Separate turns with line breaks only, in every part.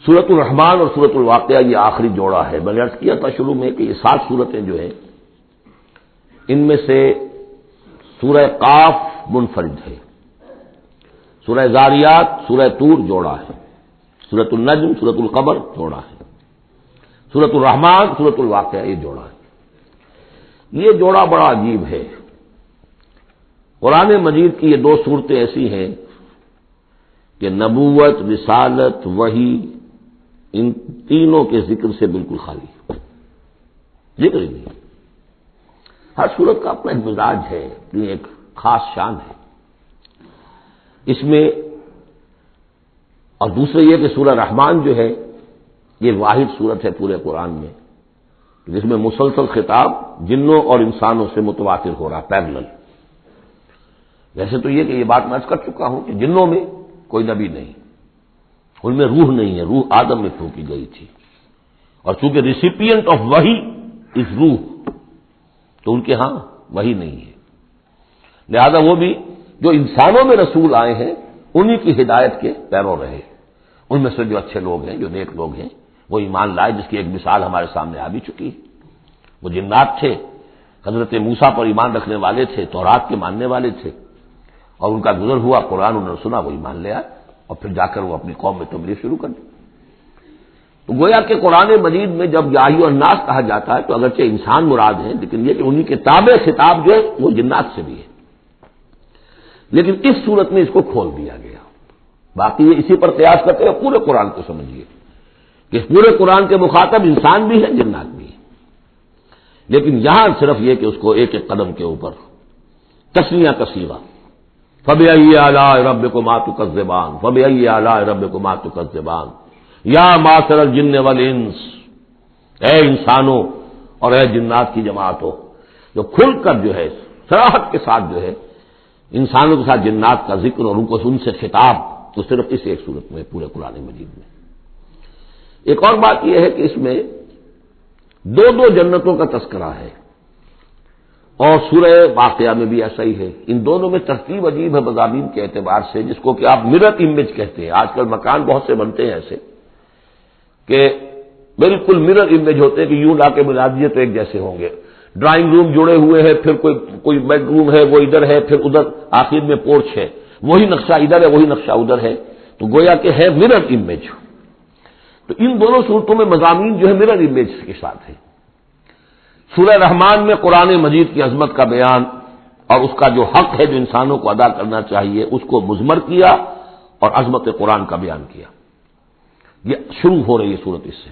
سورۃ الرحمن اور سورۃ الواقعہ یہ آخری جوڑا ہے. میں نے عرض کیا تھا شروع میں کہ یہ 7 صورتیں جو ہیں ان میں سے سورہ قاف منفرد ہے، سورہ زاریات، سورہ طور جوڑا ہے، سورۃ النجم، سورۃ القمر جوڑا ہے، سورۃ الرحمن، سورۃ الواقعہ یہ جوڑا ہے. یہ جوڑا بڑا عجیب ہے. قرآن مجید کی یہ 2 صورتیں ایسی ہیں کہ نبوت، رسالت، وحی، ان تینوں کے ذکر سے بالکل خالی، ذکر ہی نہیں. ہر صورت کا اپنا ایک مزاج ہے، اپنی ایک خاص شان ہے اس میں. اور دوسرے یہ کہ سورہ رحمان جو ہے یہ واحد صورت ہے پورے قرآن میں جس میں مسلسل خطاب جنوں اور انسانوں سے متواتر ہو رہا، پیرلل. ویسے تو یہ کہ یہ بات میں عرض کر چکا ہوں کہ جنوں میں کوئی نبی نہیں، ان میں روح نہیں ہے، روح آدم میں پھونکی گئی تھی، اور چونکہ ریسیپینٹ آف وحی از روح تو ان کے ہاں وحی نہیں ہے. لہذا وہ بھی جو انسانوں میں رسول آئے ہیں انہی کی ہدایت کے پیرو رہے. ان میں سے جو اچھے لوگ ہیں، جو نیک لوگ ہیں، وہ ایمان لائے، جس کی ایک مثال ہمارے سامنے آ بھی چکی ہے. وہ جنات تھے، حضرت موسیٰ پر ایمان رکھنے والے تھے، تورات کے ماننے والے تھے، اور ان کا گزر ہوا، قرآن انہوں نے سنا، وہ ایمان لے آئے، اور پھر جا کر وہ اپنی قوم میں تبلیغ شروع کر دی. تو گویا کہ قرآن مجید میں جب یا ایھا الناس کہا جاتا ہے تو اگرچہ انسان مراد ہیں، لیکن یہ کہ انہی کے تابع خطاب جو ہے وہ جنات سے بھی ہے. لیکن اس صورت میں اس کو کھول دیا گیا. باقی یہ اسی پر قیاس کرتے ہیں، پورے قرآن کو سمجھیے کہ پورے قرآن کے مخاطب انسان بھی ہیں، جنات بھی ہیں. لیکن یہاں صرف یہ کہ اس کو ایک ایک قدم کے اوپر تسنیہ کا صیغہ، فَبِأَيِّ آلَاءِ رَبِّكُمَا تُكَذِّبَانِ فَبِأَيِّ آلَاءِ رَبِّكُمَا تُكَذِّبَانِ یا معشر الجن والانس، اے انسانوں اور اے جنات کی جماعتوں. جو کھل کر جو ہے صراحت کے ساتھ جو ہے انسانوں کے ساتھ جنات کا ذکر اور ان سے خطاب، تو صرف اس ایک صورت میں پورے قرآن مجید میں. ایک اور بات یہ ہے کہ اس میں 2 جنتوں کا تذکرہ ہے، اور سورہ واقعہ میں بھی ایسا ہی ہے. ان دونوں میں ترتیب عجیب ہے مضامین کے اعتبار سے، جس کو کہ آپ مرر امیج کہتے ہیں. آج کل مکان بہت سے بنتے ہیں ایسے کہ بالکل مرر امیج ہوتے ہیں کہ یوں لا کے ملا دیے تو ایک جیسے ہوں گے. ڈرائنگ روم جڑے ہوئے ہیں، پھر کوئی بیڈ روم ہے وہ ادھر ہے، پھر ادھر آخر میں پورچ ہے، وہی نقشہ ادھر ہے، وہی نقشہ ادھر ہے، تو گویا کہ ہے مرر امیج. تو ان دونوں صورتوں میں مضامین جو ہے مرر امیج کے ساتھ ہے. سورہ رحمان میں قرآن مجید کی عظمت کا بیان اور اس کا جو حق ہے جو انسانوں کو ادا کرنا چاہیے اس کو مضمر کیا اور عظمت قرآن کا بیان کیا. یہ شروع ہو رہی ہے صورت اس سے.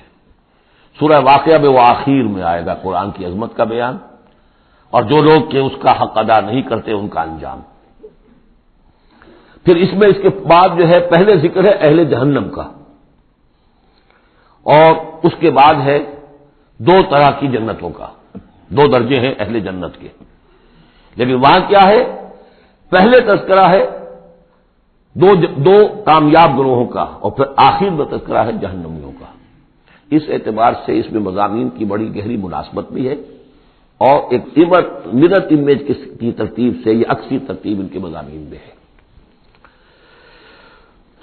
سورہ واقعہ میں وہ آخر میں آئے گا قرآن کی عظمت کا بیان، اور جو لوگ کہ اس کا حق ادا نہیں کرتے ان کا انجام. پھر اس میں اس کے بعد جو ہے پہلے ذکر ہے اہل جہنم کا، اور اس کے بعد ہے 2 طرح کی جنتوں کا. 2 درجے ہیں اہل جنت کے. لیکن وہاں کیا ہے؟ پہلے تذکرہ ہے دو کامیاب گروہوں کا، اور پھر آخر میں تذکرہ ہے جہنمیوں کا. اس اعتبار سے اس میں مضامین کی بڑی گہری مناسبت بھی ہے، اور ایک مرر امیج کی ترتیب سے یہ عکسی ترتیب ان کے مضامین میں ہے.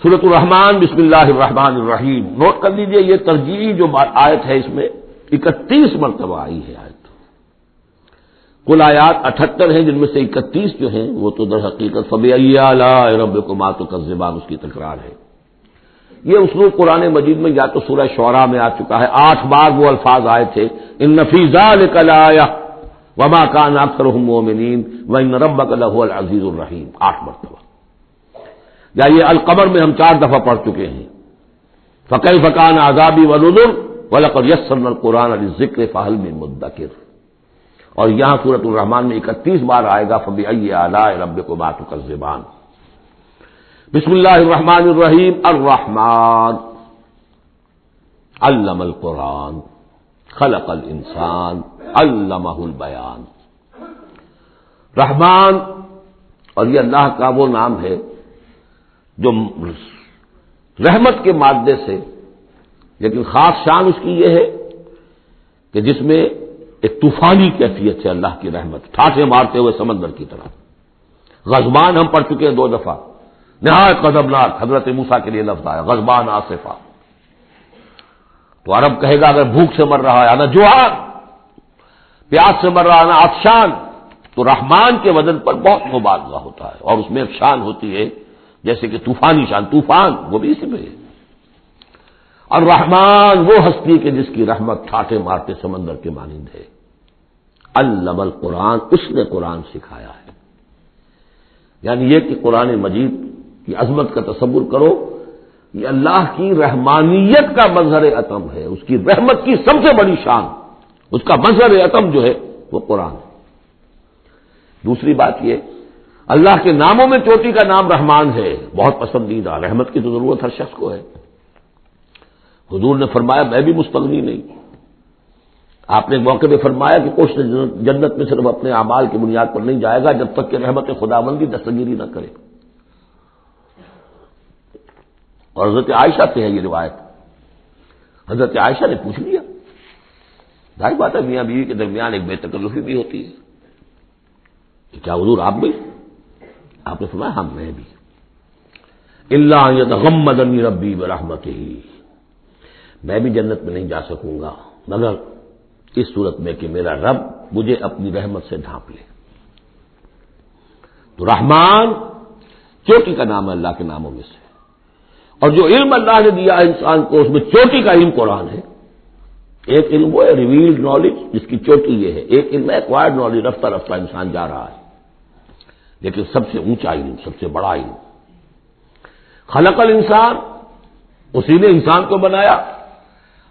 سورۃ الرحمن بسم اللہ الرحمن الرحیم. نوٹ کر لیجئے یہ ترجیحی جو آیت ہے اس میں 31 مرتبہ آئی ہے آیت. کل آیات 78 ہیں، جن میں سے 31 جو ہیں وہ تو در حقیقت فَبِأَيِّ آلَاءِ رَبِّكُمَا تُكَذِّبَانِ اس کی تکرار ہے. یہ اسلوب قرآن مجید میں یا تو سورہ شعراء میں آ چکا ہے، 8 بار وہ الفاظ آئے تھے، اِنَّ فِي ذَلِكَ لَآیَةً وَمَا كَانَ أَكْثَرُهُم مُؤْمِنِينَ وَإِنَّ رَبَّكَ لَهُوَ الْعَزِيزُ الرَّحِيمُ 8 مرتبہ. یا یہ القمر میں ہم 4 دفعہ پڑھ چکے ہیں، فَكَيْفَ كَانَ عَذَابِي وَنُذُرِ وَلَقَدْ يَسَّرْنَا الْقُرْآنَ لِلذِّكْرِ فَهَلْ مِن مُدَّكِرٍ. اور یہاں سورۃ الرحمن میں 31 بار آئے گا فَبِأَيِّ آلَاءِ رَبِّكُمَا تُكَذِّبَانِ. بسم اللہ الرحمن الرحیم. الرحمن علم القرآن خلق الانسان علمہ البیان. رحمان، اور یہ اللہ کا وہ نام ہے جو رحمت کے مادے سے، لیکن خاص شان اس کی یہ ہے کہ جس میں ایک طوفانی کیفیت ہے اللہ کی رحمت، ٹھاٹھے مارتے ہوئے سمندر کی طرح. غضبان ہم پڑھ چکے ہیں 2 دفعہ، نہایت غضبناک. حضرت موسیٰ کے لیے لفظ آیا غضبان آصفہ. تو عرب کہے گا اگر بھوک سے مر رہا ہے انا جوعان، پیاس سے مر رہا ہے انا عطشان، تو رحمان کے وزن پر بہت مبالغہ ہوتا ہے، اور اس میں ایک شان ہوتی ہے جیسے کہ طوفانی شان، طوفان وہ بھی اسی میں ہے۔ اور رحمان وہ ہستی کہ جس کی رحمت ٹھاٹھے مارتے سمندر کے مانند ہے۔ علم القرآن، اس نے قرآن سکھایا ہے۔ یعنی یہ کہ قرآن مجید کی عظمت کا تصور کرو، یہ اللہ کی رحمانیت کا مظہر عتم ہے، اس کی رحمت کی سب سے بڑی شان، اس کا مظہر عتم جو ہے وہ قرآن ہے۔ دوسری بات یہ، اللہ کے ناموں میں چوٹی کا نام رحمان ہے، بہت پسندیدہ، رحمت کی تو ضرورت ہر شخص کو ہے۔ حضور نے فرمایا میں بھی مستغنی نہیں۔ آپ نے ایک موقع پہ فرمایا کہ کوئی جنت میں صرف اپنے اعمال کی بنیاد پر نہیں جائے گا جب تک کہ رحمت خداوندی دستگیری نہ کرے۔ اور حضرت عائشہ سے ہے یہ روایت۔ حضرت عائشہ نے پوچھ لیا، ظاہر بات ہے میاں بیوی کے درمیان ایک بے تکلفی بھی ہوتی ہے کہ کیا حضور آپ بھی؟ آپ نے فرمایا ہاں میں بھی۔ الا ان یتغمدنی ربی برحمتہ، میں بھی جنت میں نہیں جا سکوں گا مگر اس صورت میں کہ میرا رب مجھے اپنی رحمت سے ڈھانپ لے۔ تو رحمان چوٹی کا نام ہے اللہ کے ناموں میں سے، اور جو علم اللہ نے دیا ہے انسان کو اس میں چوٹی کا علم قرآن ہے۔ ایک علم وہ ہے ریویلڈ نالج جس کی چوٹی یہ ہے، ایک علم ہے ایکوائرڈ نالج، رفتہ رفتہ انسان جا رہا ہے، لیکن سب سے اونچا علم، سب سے بڑا علم خلق الانسان، اسی نے انسان کو بنایا،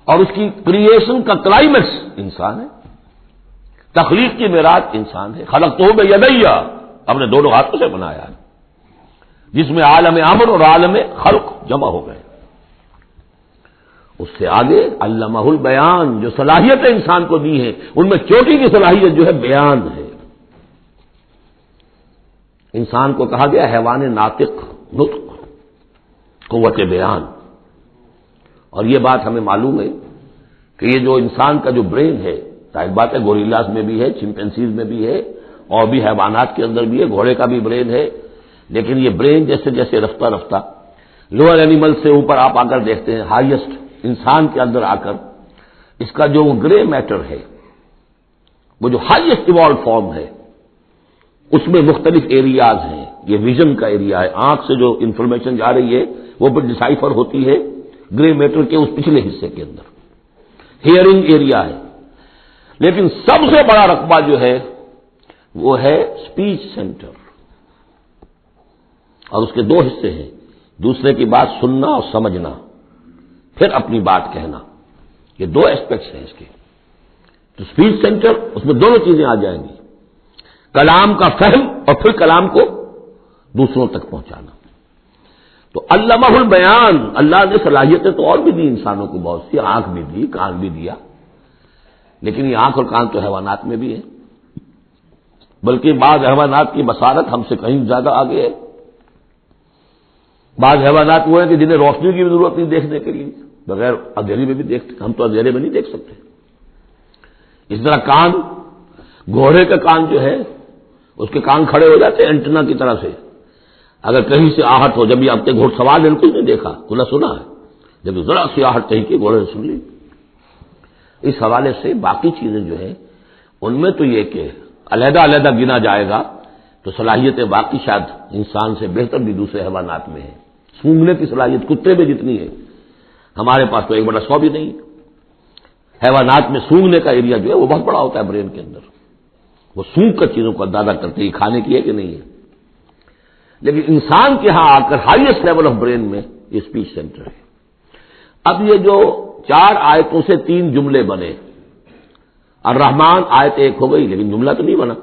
اور اس کی کریشن کا کلائمیکس انسان ہے، تخلیق کی معراج انسان ہے۔ خلقتہ بیدیہ، اپنے دونوں ہاتھوں سے بنایا ہے، جس میں عالم امر اور عالم خلق جمع ہو گئے۔ اس سے آگے علمہ البیان، جو صلاحیتیں انسان کو دی ہیں ان میں چوٹی کی صلاحیت جو ہے بیان ہے۔ انسان کو کہا گیا حیوان ناطق، نطق، قوت بیان۔ اور یہ بات ہمیں معلوم ہے کہ یہ جو انسان کا جو برین ہے، ظاہر بات ہے گوریلاز میں بھی ہے، چمپینزیز میں بھی ہے، اور بھی حیوانات کے اندر بھی ہے، گھوڑے کا بھی برین ہے، لیکن یہ برین جیسے جیسے رفتہ رفتہ لوور اینیمل سے اوپر آپ آ کر دیکھتے ہیں، ہائیسٹ انسان کے اندر آ کر اس کا جو گرے میٹر ہے، وہ جو ہائیسٹ ایوالوڈ فارم ہے، اس میں مختلف ایریاز ہیں۔ یہ ویژن کا ایریا ہے، آنکھ سے جو انفارمیشن جا رہی ہے وہ پھر ڈسائفر ہوتی ہے گرے میٹر کے اس پچھلے حصے کے اندر، ہیئرنگ ایریا ہے۔ لیکن سب سے بڑا رقبہ جو ہے وہ ہے اسپیچ سینٹر، اور اس کے دو حصے ہیں، دوسرے کی بات سننا اور سمجھنا، پھر اپنی بات کہنا، یہ دو ایسپیکٹس ہیں اس کے۔ تو اسپیچ سینٹر، اس میں دونوں چیزیں آ جائیں گی، کلام کا فہم اور پھر کلام کو دوسروں تک پہنچانا۔ تو علمہ البیان، اللہ نے صلاحیتیں تو اور بھی دی انسانوں کو بہت سی، آنکھ بھی دی، کان بھی دیا، لیکن یہ آنکھ اور کان تو حیوانات میں بھی ہے، بلکہ بعض حیوانات کی بصارت ہم سے کہیں زیادہ آگے ہے۔ بعض حیوانات وہ ہیں کہ جنہیں روشنی کی بھی ضرورت نہیں دیکھنے کے لیے، بغیر اندھیرے میں بھی دیکھتے، ہم تو اندھیرے میں نہیں دیکھ سکتے۔ اس طرح کان، گھوڑے کا کان جو ہے اس کے کان کھڑے ہو جاتے ہیں اینٹنا کی طرح سے، اگر کہیں سے آہٹ ہو، جب یہ آپ کے گھوڑ سوار نے کچھ نہیں دیکھا، کھلا سنا ہے، جب ذرا سی آہٹ کہیں کی گھوڑے نے سن لی۔ اس حوالے سے باقی چیزیں جو ہیں ان میں تو یہ کہ علیحدہ علیحدہ گنا جائے گا تو صلاحیتیں باقی شاید انسان سے بہتر بھی دوسرے حیوانات میں ہیں۔ سونگنے کی صلاحیت کتے میں جتنی ہے ہمارے پاس تو 1/100 بھی نہیں۔ حیوانات میں سونگنے کا ایریا جو ہے وہ بہت بڑا ہوتا ہے برین کے اندر، وہ سونگ کر چیزوں کو اندازہ کرتے ہیں کھانے کی ہے کہ نہیں ہے۔ لیکن انسان کے ہاں آ کر ہائیسٹ لیول آف برین میں یہ اسپیچ سینٹر ہے۔ اب یہ جو 4 آیتوں سے 3 جملے بنے، الرحمن آیت 1 ہو گئی لیکن جملہ تو نہیں بنا،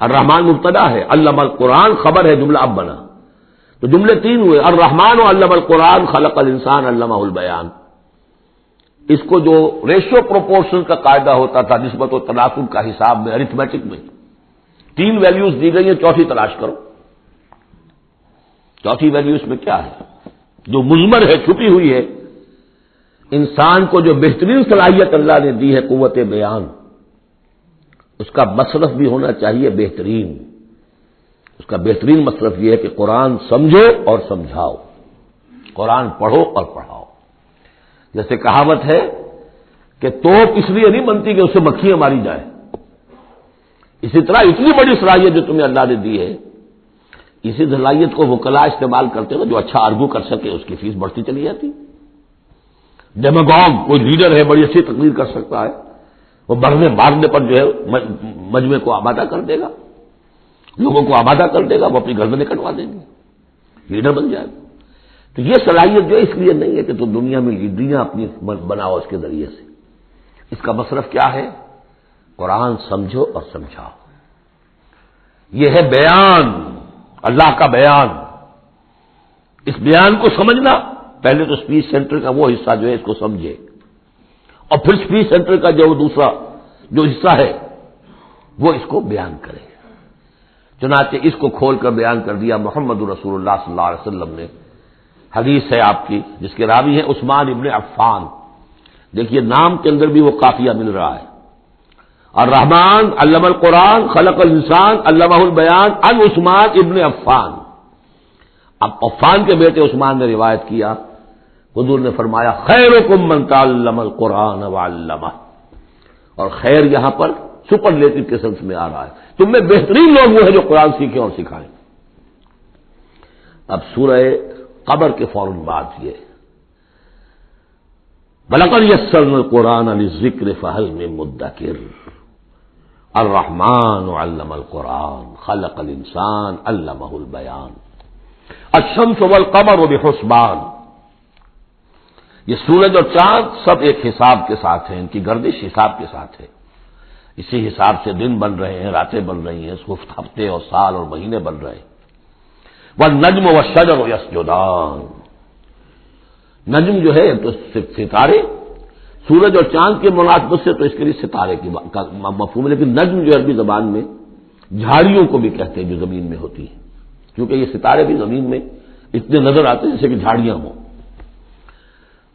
الرحمن مبتدا ہے، علم القرآن خبر ہے، جملہ اب بنا، تو جملے 3 ہوئے، الرحمن و علم القرآن خلق الانسان علمہ البیان۔ اس کو جو ریشو پروپورشن کا قاعدہ ہوتا تھا نسبت و تناسب کا حساب میں، ارتھمیٹک میں 3 ویلیوز دی گئی ہیں، چوتھی تلاش کرو، چوتھی ویلیو اس میں کیا ہے جو مضمر ہے، چھپی ہوئی ہے۔ انسان کو جو بہترین صلاحیت اللہ نے دی ہے قوت بیان، اس کا مصرف بھی ہونا چاہیے بہترین۔ اس کا بہترین مصرف یہ ہے کہ قرآن سمجھو اور سمجھاؤ، قرآن پڑھو اور پڑھاؤ۔ جیسے کہاوت ہے کہ توپ اس لیے نہیں بنتی کہ اس سے مکھیاں ماری جائیں، اسی طرح اتنی بڑی صلاحیت جو تمہیں اللہ نے دی ہے، اسی صلاحیت کو وکلا استعمال کرتے ہو، جو اچھا آرگو کر سکے اس کی فیس بڑھتی چلی جاتی۔ ڈیماگوگ کوئی لیڈر ہے، بڑی اچھی تقریر کر سکتا ہے، وہ بڑھنے مارنے پر جو ہے مجمع کو آمادہ کر دے گا، لوگوں کو آمادہ کر دے گا، وہ اپنی گردنیں کٹوا دیں گے، لیڈر بن جائے گا۔ تو یہ صلاحیت جو اس لیے نہیں ہے کہ تم دنیا میں لیڈریاں اپنی بناؤ اس کے ذریعے سے، اس کا مصرف کیا ہے؟ قرآن سمجھو اور سمجھاؤ۔ یہ ہے بیان، اللہ کا بیان۔ اس بیان کو سمجھنا، پہلے تو اسپیچ سینٹر کا وہ حصہ جو ہے اس کو سمجھے، اور پھر اسپیچ سینٹر کا جو دوسرا جو حصہ ہے وہ اس کو بیان کرے۔ چنانچہ اس کو کھول کر بیان کر دیا محمد رسول اللہ صلی اللہ علیہ وسلم نے۔ حدیث ہے آپ کی جس کے راوی ہیں عثمان ابن عفان۔ دیکھیے نام کے اندر بھی وہ قافیہ مل رہا ہے، الرحمن علم القرآن خلق الانسان علمہ البیان عن عثمان ابن عفان۔ اب عفان کے بیٹے عثمان نے روایت کیا، حضور نے فرمایا خیرکم من تعلم القرآن وعلمہ، اور خیر یہاں پر سپرلیٹو کے سنس میں آ رہا ہے، تم میں بہترین لوگ وہ ہیں جو قرآن سیکھیں اور سکھائیں۔ اب سورہ قمر کے فوراً بعد یہ وَلَقَدْ يَسَّرْنَا الْقُرْآنَ لِلذِّكْرِ فَهَلْ مِن مُّدَّكِرٍ الرحمن علم القرآن خلق الانسان علمہ البیان الشمس والقمر بحسبان۔ یہ سورج اور چاند سب ایک حساب کے ساتھ ہیں، ان کی گردش حساب کے ساتھ ہے، اسی حساب سے دن بن رہے ہیں، راتیں بن رہی ہیں، ہفتے اور سال اور مہینے بن رہے ہیں۔ والنجم والشجر یسجدان، نجم جو ہے تو ستارے، سورج اور چاند کے مناسبت سے تو اس کے لیے ستارے کی مفہوم ہے، لیکن نجم جو عربی زبان میں جھاڑیوں کو بھی کہتے ہیں جو زمین میں ہوتی ہیں، کیونکہ یہ ستارے بھی زمین میں اتنے نظر آتے ہیں جیسے کہ جھاڑیاں ہوں۔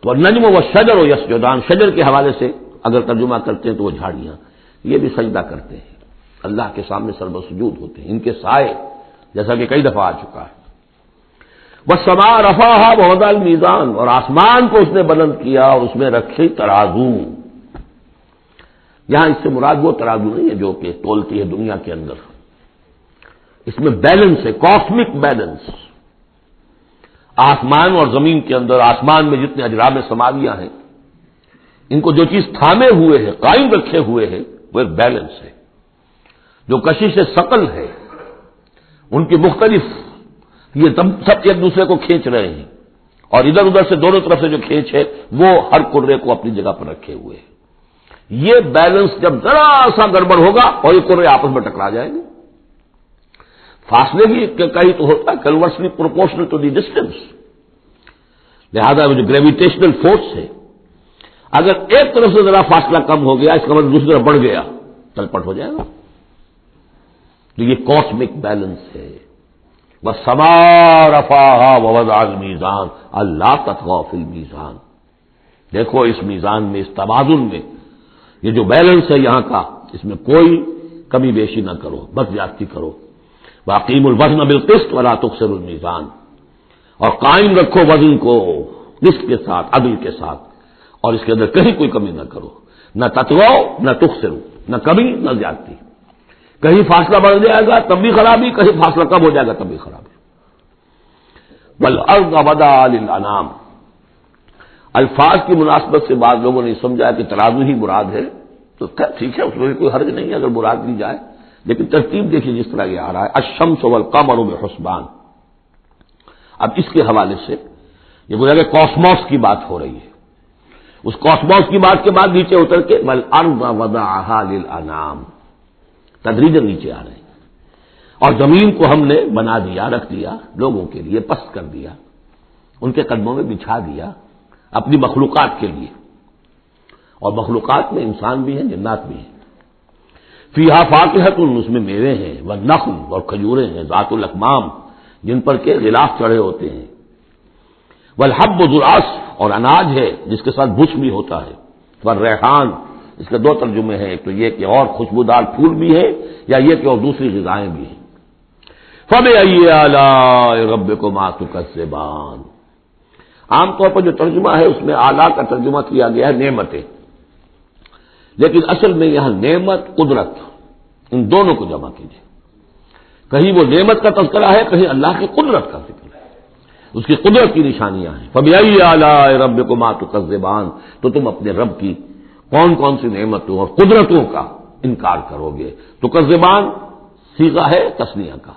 تو النجم والشجر یسجدان، شجر کے حوالے سے اگر ترجمہ کرتے ہیں تو وہ جھاڑیاں، یہ بھی سجدہ کرتے ہیں، اللہ کے سامنے سربسجود ہوتے ہیں، ان کے سائے جیسا کہ کئی دفعہ آ چکا ہے۔ والسماء رفعها ووضع الميزان، اور آسمان کو اس نے بلند کیا اور اس میں رکھے ترازو۔ یہاں اس سے مراد وہ ترازو نہیں ہے جو کہ تولتی ہے دنیا کے اندر، اس میں بیلنس ہے، کاسمک بیلنس۔ آسمان اور زمین کے اندر، آسمان میں جتنے اجرام سماویہ ہیں، ان کو جو چیز تھامے ہوئے ہے، قائم رکھے ہوئے ہے، وہ ایک بیلنس ہے۔ جو کشش ثقل ہے، ان کی مختلف، یہ سب ایک دوسرے کو کھینچ رہے ہیں، اور ادھر ادھر سے دونوں طرف سے جو کھینچ ہے وہ ہر کرے کو اپنی جگہ پر رکھے ہوئے ہے۔ یہ بیلنس جب ذرا سا گڑبڑ ہوگا اور یہ کرے آپس میں ٹکرا جائیں گے، فاصلے بھی کہیں تو ہوتا ہے conversely proportional to the distance, لہذا جو گریویٹیشنل فورس ہے، اگر ایک طرف سے ذرا فاصلہ کم ہو گیا، اس کا مطلب دوسری طرف بڑھ گیا، تلپٹ ہو جائے گا۔ تو یہ کاسمک بیلنس ہے۔ والسماء رفعها ووضع الميزان الا تطغوا في الميزان، دیکھو اس میزان میں، اس توازن میں، یہ جو بیلنس ہے یہاں کا، اس میں کوئی کمی بیشی نہ کرو، بد زیادتی کرو۔ واقیموا الوزن بالقسط ولا تخسروا الميزان، اور قائم رکھو وزن کو قسط کے ساتھ، عدل کے ساتھ، اور اس کے اندر کہیں کوئی کمی نہ کرو، نہ تطغوا نہ تخسروا، نہ کمی نہ زیادتی۔ کہیں فاصلہ بڑھ جائے گا تب بھی خرابی، کہیں فاصلہ کم ہو جائے گا تب بھی خرابی۔ والارض وضعها للانام، الفاظ کی مناسبت سے بعض لوگوں نے سمجھا کہ ترازو ہی مراد ہے، تو ٹھیک ہے، اس میں کوئی حرج نہیں ہے اگر مراد لی جائے، لیکن ترتیب دیکھیے جس طرح یہ آ رہا ہے الشمس والقمر بحسبان۔ اب اس کے حوالے سے یہ گویا کہ کاسموس کی بات ہو رہی ہے، اس کاسموس کی بات کے بعد نیچے اتر کے والارض وضعها للانام، تدریجاً نیچے آ رہے ہیں، اور زمین کو ہم نے بنا دیا، رکھ دیا لوگوں کے لیے، پست کر دیا، ان کے قدموں میں بچھا دیا اپنی مخلوقات کے لیے، اور مخلوقات میں انسان بھی ہیں، جنات بھی ہیں۔ فیہا فاکہۃ، اس میں میوے ہیں، والنخل، اور کھجوریں ہیں، ذات الاکمام، جن پر کے غلاف چڑھے ہوتے ہیں، والحب ذو العصف، اور اناج ہے جس کے ساتھ بھس بھی ہوتا ہے، والریحان، اس کے دو ترجمے ہیں، ایک تو یہ کہ اور خوشبودار پھول بھی ہے، یا یہ کہ اور دوسری غذائیں بھی ہیں۔ فَبِأَيِّ آلَاءِ رَبِّكُمَا تُكَذِّبَانِ، عام طور پر جو ترجمہ ہے اس میں آلا کا ترجمہ کیا گیا ہے نعمتیں، لیکن اصل میں یہاں نعمت قدرت ان دونوں کو جمع کیجیے. کہیں وہ نعمت کا تذکرہ ہے، کہیں اللہ کی قدرت کا ذکر ہے، اس کی قدرت کی نشانیاں ہیں. فَبِأَيِّ آلَاءِ رَبِّكُمَا تُكَذِّبَانِ، تو تم اپنے رب کی کون کون سی نعمتوں اور قدرتوں کا انکار کرو گے. تکذبان صیغہ ہے تثنیہ کا،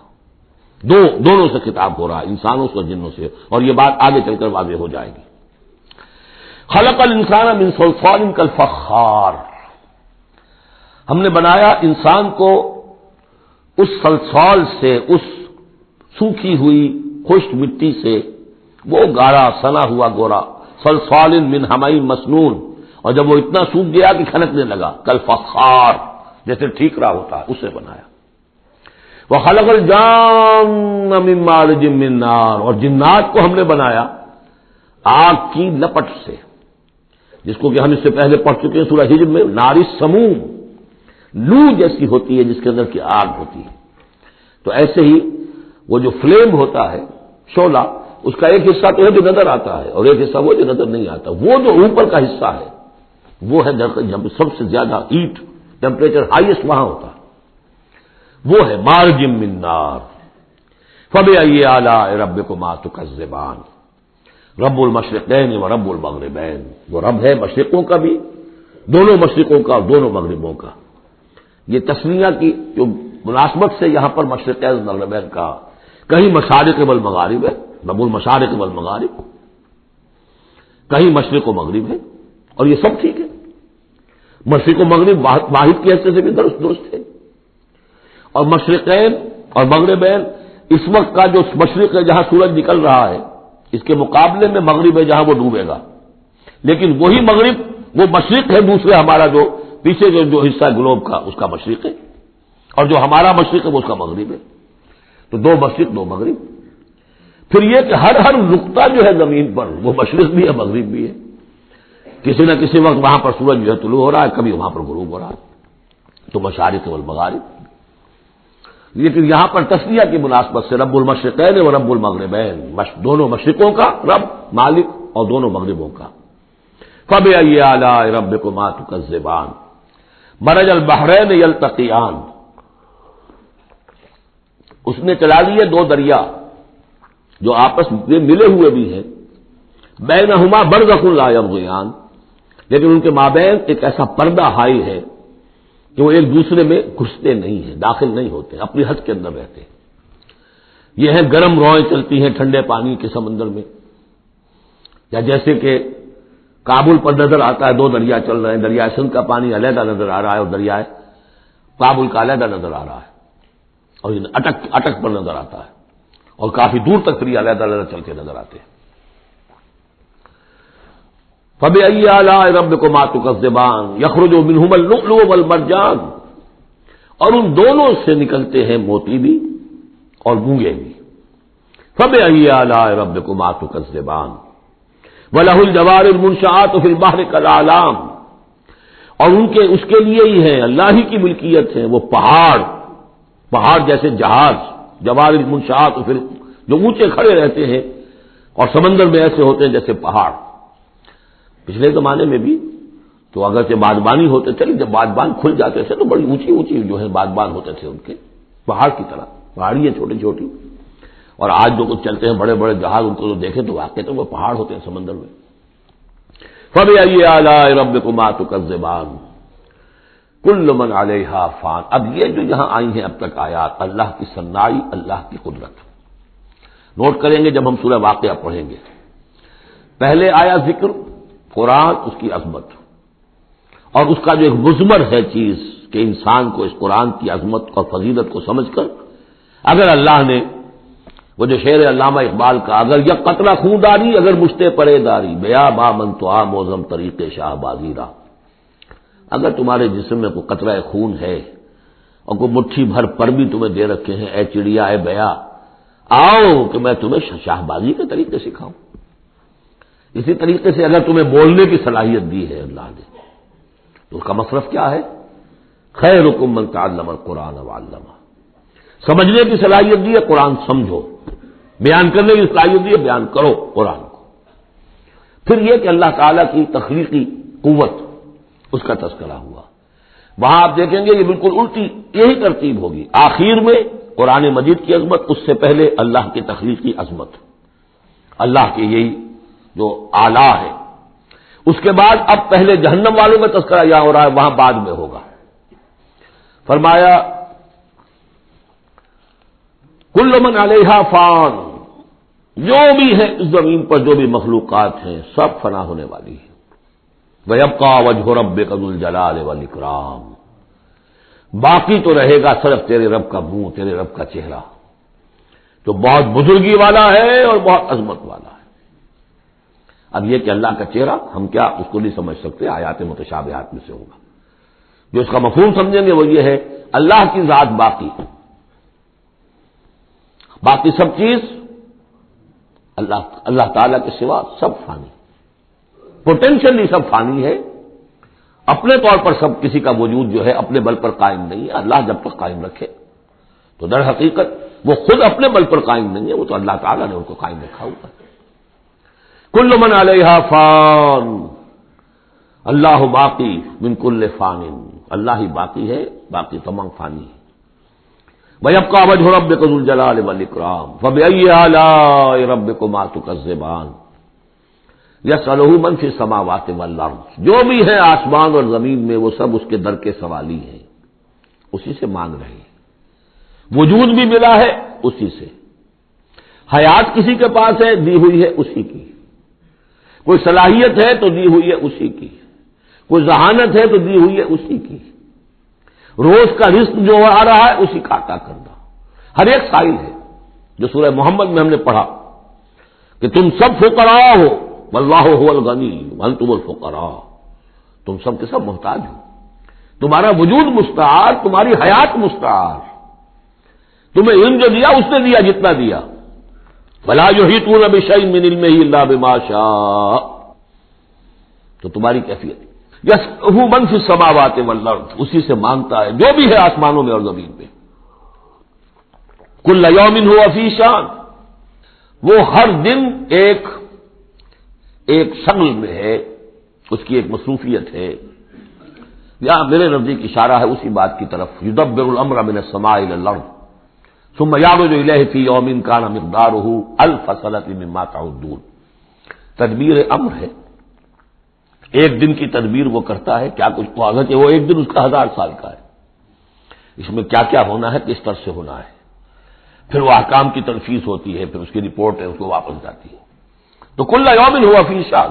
دونوں سے خطاب ہو رہا ہے، انسانوں سے اور جنوں سے، اور یہ بات آگے چل کر واضح ہو جائے گی. خلق الانسان من صلصال کالفخار، ہم نے بنایا انسان کو اس صلصال سے، اس سوکھی ہوئی خشک مٹی سے، وہ گارا سنا ہوا گورا، صلصال من حمئی مسنون، اور جب وہ اتنا سوکھ گیا کہ کھنکنے لگا، کالفخار جیسے ٹھیکرا ہوتا ہے، اسے بنایا. وَخَلَقَ الْجَانَّ مِن مَّارِجٍ مِّن نَّارٍ، اور جنات کو ہم نے بنایا آگ کی لپٹ سے، جس کو کہ ہم اس سے پہلے پڑھ چکے ہیں سورہ ہجر میں، نار السموم، لو جیسی ہوتی ہے جس کے اندر کی آگ ہوتی ہے. تو ایسے ہی وہ جو فلیم ہوتا ہے، شعلہ، اس کا ایک حصہ تو ہے جو نظر آتا ہے اور ایک حصہ وہ جو نظر نہیں آتا. وہ جو اوپر کا حصہ ہے وہ ہے جب سب سے زیادہ ہیٹ ٹیمپریچر ہائیسٹ وہاں ہوتا ہے، وہ ہے مارج من نار. فَبِأَيِّ آلَاءِ رَبِّكُمَا تُكَذِّبَانِ، رب المشرقین و رب المغربین، وہ رب ہے مشرقوں کا بھی، دونوں مشرقوں کا اور دونوں مغربوں کا. یہ تسمیہ کی جو مناسبت سے یہاں پر مشرقین و مغربین کا، کہیں مشارق والمغارب ہے، رب المشارق والمغارب، کہیں مشرق و مغرب ہے، اور یہ سب ٹھیک ہے. مشرق و مغرب واحد کی حیثیت سے بھی درست ہے. اور مشرقین اور مغربین، اس وقت کا جو مشرق ہے جہاں سورج نکل رہا ہے، اس کے مقابلے میں مغرب ہے جہاں وہ ڈوبے گا. لیکن وہی مغرب وہ مشرق ہے دوسرے، ہمارا جو پیچھے جو حصہ ہے گلوب کا، اس کا مشرق ہے، اور جو ہمارا مشرق ہے وہ اس کا مغرب ہے. تو دو مشرق دو مغرب. پھر یہ کہ ہر نقطہ جو ہے زمین پر وہ مشرق بھی ہے مغرب بھی ہے. کسی نہ کسی وقت وہاں پر سورج جو ہے طلوع ہو رہا ہے، کبھی وہاں پر غروب ہو رہا ہے. تو مشارق والمغارب. لیکن یہاں پر تسلیہ کی مناسبت سے رب المشرقین و رب المغربین، دونوں مشرقوں کا رب مالک اور دونوں مغربوں کا. فَبِأَيِّ آلَاءِ رَبِّكُمَا تُكَذِّبَانِ مَرَجَ الْبَحْرَيْنِ يَلْتَقِيَانِ، اس نے چلا لیے دو دریا جو آپس میں ملے ہوئے بھی ہیں، بینہما برزخ لا یبغیان، لیکن ان کے مابین ایک ایسا پردہ حائل ہے کہ وہ ایک دوسرے میں گھستے نہیں ہیں، داخل نہیں ہوتے، اپنی حد کے اندر رہتے ہیں. یہ ہے گرم روئیں چلتی ہیں ٹھنڈے پانی کے سمندر میں، یا جیسے کہ کابل پر نظر آتا ہے دو دریا چل رہے ہیں، دریائے سندھ کا پانی علیحدہ نظر آ رہا ہے اور دریائے کابل کا علیحدہ نظر آ رہا ہے، اور یہ اٹک پر نظر آتا ہے، اور کافی دور تک پھر علیحدہ علیحدہ چلتے نظر آتے ہیں. فَبِأَيِّ آلَاءِ رَبِّكُمَا تُكَذِّبَانِ يَخْرُجُ مِنْهُمَا اللُّؤْلُؤُ وَالْمَرْجَانُ، اور ان دونوں سے نکلتے ہیں موتی بھی اور گونگے بھی. فَبِأَيِّ آلَاءِ رَبِّكُمَا تُكَذِّبَانِ وَلَهُ الْجَوَارِ الْمُنشَآتُ فِي الْبَحْرِ كَالْأَعْلَامِ، اور اس کے لیے ہی ہے، اللہ ہی کی ملکیت ہے وہ پہاڑ جیسے جہاز، جوار المنشآت جو اونچے کھڑے رہتے ہیں اور سمندر میں ایسے ہوتے ہیں جیسے پہاڑ. پچھلے زمانے میں بھی تو اگرچہ بادبانی ہوتے تھے، جب بادبان کھل جاتے تھے تو بڑی اونچی اونچی جو ہے بادبان ہوتے تھے ان کے، پہاڑ کی طرح، پہاڑی ہے چھوٹی چھوٹی. اور آج جو کچھ چلتے ہیں بڑے بڑے جہاز، ان کو جو دیکھیں تو واقعی تو وہ پہاڑ ہوتے ہیں سمندر میں. فَبِأَيِّ آلَاءِ رَبِّكُمَا تُكَذِّبَانِ كُلُّ مَنْ عَلَيْهَا فَانٍ. اب یہ جو یہاں آئی ہیں اب تک آیات، اللہ کی صنائی، اللہ کی قدرت نوٹ کریں گے جب ہم سورہ واقعہ پڑھیں گے. پہلے آیا ذکر قرآن، اس کی عظمت، اور اس کا جو ایک مضمر ہے چیز کہ انسان کو اس قرآن کی عظمت اور فضیلت کو سمجھ کر، اگر اللہ نے وہ جو شعر علامہ اقبال کا، اگر یک قطرہ خون داری اگر مجھتے پرے داری، بیا با من تو آ موزم طریق شاہ بازی را، اگر تمہارے جسم میں کوئی قطرہ خون ہے اور کوئی مٹھی بھر پر بھی تمہیں دے رکھے ہیں، اے چڑیا اے بیا، آؤ کہ میں تمہیں شاہ بازی کے طریقے سکھاؤں. اسی طریقے سے اگر تمہیں بولنے کی صلاحیت دی ہے اللہ نے، تو اس کا مصرف کیا ہے؟ خیرکم من تعلم القرآن وعلمہ. سمجھنے کی صلاحیت دی ہے، قرآن سمجھو. بیان کرنے کی صلاحیت دی ہے، بیان کرو قرآن کو. پھر یہ کہ اللہ تعالیٰ کی تخلیقی قوت، اس کا تذکرہ ہوا۔ وہاں آپ دیکھیں گے یہ بالکل الٹی یہی ترتیب ہوگی، آخر میں قرآن مجید کی عظمت، اس سے پہلے اللہ کی تخلیقی عظمت، اللہ کے یہی جو اعلیٰ ہے، اس کے بعد اب پہلے جہنم والوں کا تذکرہ یہاں ہو رہا ہے، وہاں بعد میں ہوگا۔ فرمایا کل من علیہا فان، جو بھی ہے اس زمین پر جو بھی مخلوقات ہیں سب فنا ہونے والی ہے۔ وَيَبْقَى وَجْهُ رَبِّكَ ذُو الْجَلَالِ وَالْإِكْرَامِ، باقی تو رہے گا صرف تیرے رب کا منہ، تیرے رب کا چہرہ، جو بہت بزرگی والا ہے اور بہت عظمت والا ہے۔ اب یہ کہ اللہ کا چہرہ ہم کیا اس کو نہیں سمجھ سکتے، آیات متشابہات میں سے ہوگا۔ جو اس کا مفہوم سمجھیں گے وہ یہ ہے اللہ کی ذات باقی، باقی سب چیز اللہ تعالیٰ کے سوا سب فانی، پوٹینشلی سب فانی ہے، اپنے طور پر سب کسی کا وجود جو ہے اپنے بل پر قائم نہیں ہے۔ اللہ جب تک قائم رکھے تو در حقیقت وہ خود اپنے بل پر قائم نہیں ہے، وہ تو اللہ تعالیٰ نے ان کو قائم رکھا ہوا ہے۔ کل من علیہا فان، اللہ باقی من کل فان، اللہ ہی باقی ہے، باقی تمام فانی ہے۔ وَيَبْقَى وَجْهُ رَبِّكَ ذُو الْجَلَالِ وَالْإِكْرَامِ فَبِأَيِّ آلَاءِ رَبِّكُمَا تُكَذِّبَانِ يَسْأَلُهُ مَن فِي السَّمَاوَاتِ وَالْأَرْضِ، جو بھی ہے آسمان اور زمین میں وہ سب اس کے در کے سوالی ہیں، اسی سے مانگ رہے ہیں۔ وجود بھی ملا ہے اسی سے، حیات کسی کے پاس ہے دی ہوئی ہے اسی کی، کوئی صلاحیت ہے تو دی ہوئی ہے اسی کی، کوئی ذہانت ہے تو دی ہوئی ہے اسی کی، روز کا رزق جو آ رہا ہے اسی کا عطا کرنا، ہر ایک سائل ہے۔ جو سورہ محمد میں ہم نے پڑھا کہ تم سب فقراء ہو واللہ هو الغنی وانتم الفقراء، تم سب کے سب محتاج ہو، تمہارا وجود مستعار، تمہاری حیات مستعار، تمہیں علم جو دیا اس نے دیا جتنا دیا، ولا یحیطون بشیء من علمہ الا بما شاء، تو تمہاری کیفیت یسألہ من فی السماوات والارض، اسی سے مانگتا ہے جو بھی ہے آسمانوں میں اور زمین پہ۔ کل یوم ہو فی شان، وہ ہر دن ایک شغل میں ہے، اس کی ایک مصروفیت ہے۔ یہاں میرے نزدیک اشارہ ہے اسی بات کی طرف، یدبر الامر من السماء الى الارض ثم یعرج الیہ فی یوم کان مقدارہ الف سنۃ مما تعدون، تدبیر امر ہے، ایک دن کی تدبیر وہ کرتا ہے، کیا کچھ قوت ہے، وہ ایک دن اس کا 1000 سال کا ہے، اس میں کیا کیا ہونا ہے، کس طرح سے ہونا ہے، پھر وہ احکام کی تنفیذ ہوتی ہے، پھر اس کی رپورٹ ہے، اس کو واپس جاتی ہے۔ تو کل یوم ہوا فی شان،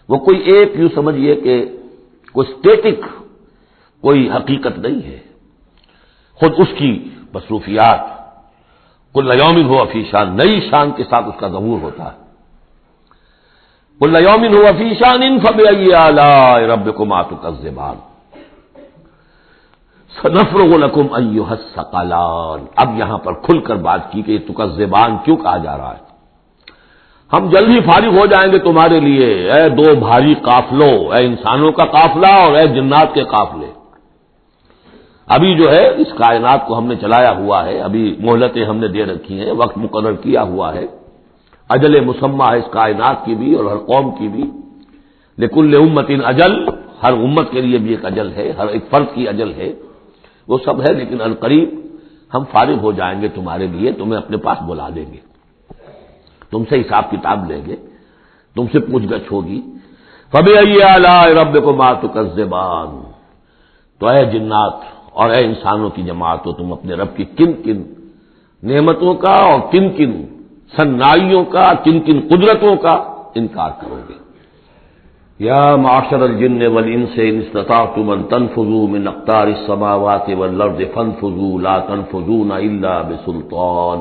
وہ کوئی ایک یوں سمجھیے کہ کوئی اسٹیٹک کوئی حقیقت نہیں ہے، خود اس کی مصروفیات، کل یوم ہوا فی شان، نئی شان کے ساتھ اس کا ظہور ہوتا ہے۔ کل یوم ہوا فی شان فبأی آلاء ربکما تکذبان سنفرغ لکم ایھا الثقلان، اب یہاں پر کھل کر بات کی کہ یہ تکذبان کیوں کہا جا رہا ہے، ہم جلد ہی فارغ ہو جائیں گے تمہارے لیے، اے دو بھاری قافلوں، اے انسانوں کا قافلہ اور اے جنات کے قافلے۔ ابھی جو ہے اس کائنات کو ہم نے چلایا ہوا ہے، ابھی مہلتیں ہم نے دے رکھی ہیں، وقت مقرر کیا ہوا ہے، اجل مسمى ہے اس کائنات کی بھی اور ہر قوم کی بھی، لکل امت اجل، ہر امت کے لیے بھی ایک اجل ہے، ہر ایک فرد کی اجل ہے، وہ سب ہے، لیکن القریب ہم فارغ ہو جائیں گے تمہارے لیے، تمہیں اپنے پاس بلا دیں گے، تم سے حساب کتاب لیں گے، تم سے پوچھ گچھ ہوگی۔ فبأی آلاء ربکما تکذبان، تو اے جنات اور اے انسانوں کی جماعت، تو تم اپنے رب کی کن کن نعمتوں کا اور کن کن صنائیوں کا، کن کن قدرتوں کا انکار کرو گے۔ یا معشر الجن والانس ان استطعتم ان تنفذوا من اقطار السماوات والارض فانفذوا لا تنفذون الا بسلطان